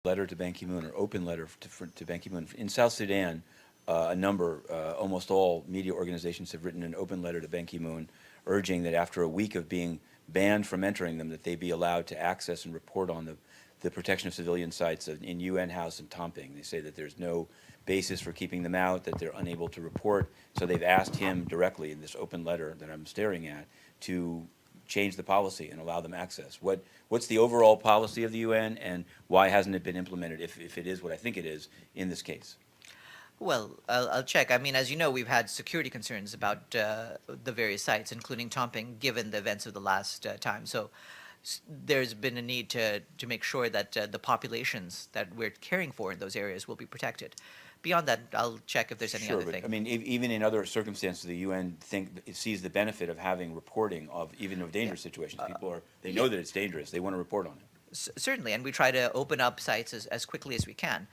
letter to Ban Ki-moon or open letter to Ban Ki-moon. In South Sudan, almost all media organizations have written an open letter to Ban Ki-moon urging that after a week of being banned from entering them, that they be allowed to access and report on the protection of civilian sites in UN House and Tomping. They say that there's no basis for keeping them out, that they're unable to report. So they've asked him directly in this open letter that I'm staring at to change the policy and allow them access. What's the overall policy of the UN, and why hasn't it been implemented, if it is what I think it is, in this case? Well, I'll check. I mean, as you know, we've had security concerns about the various sites, including Tomping, given the events of the last time. So there's been a need to make sure that the populations that we're caring for in those areas will be protected. Beyond that, I'll check if there's any other thing. I mean, even in other circumstances, the UN it sees the benefit of having reporting of even of dangerous situations. People they know that it's dangerous. They want to report on it. Certainly, and we try to open up sites as quickly as we can,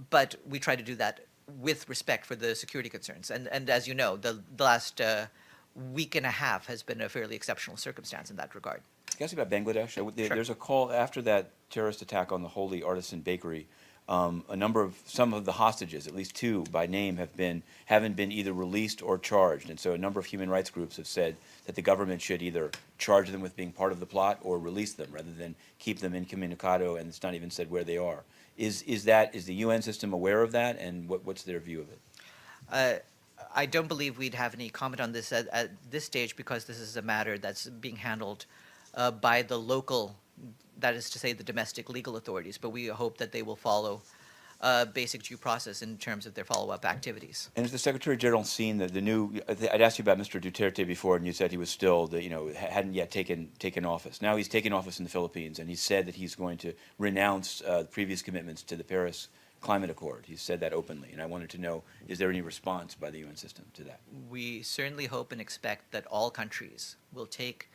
but we try to do that with respect for the security concerns. And as you know, the last week and a half has been a fairly exceptional circumstance in that regard. Can I ask you about Bangladesh? Sure. There's a call after that terrorist attack on the Holy Artisan Bakery. Some of the hostages, at least two by name, haven't been either released or charged, and so a number of human rights groups have said that the government should either charge them with being part of the plot or release them, rather than keep them incommunicado, and it's not even said where they are. Is the UN system aware of that, and what's their view of it? I don't believe we'd have any comment on this at this stage, because this is a matter that's being handled by the local, that is to say, the domestic legal authorities, but we hope that they will follow basic due process in terms of their follow-up activities. And has the Secretary General seen the new? I'd asked you about Mr. Duterte before, and you said he was still hadn't yet taken office. Now he's taken office in the Philippines, and he said that he's going to renounce previous commitments to the Paris Climate Accord. He said that openly, and I wanted to know: is there any response by the UN system to that? We certainly hope and expect that all countries will take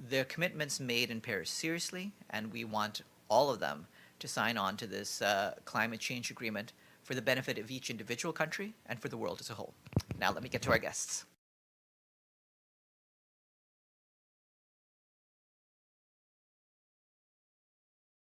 their commitments made in Paris seriously, and we want all of them to sign on to this climate change agreement for the benefit of each individual country and for the world as a whole. Now let me get to our guests.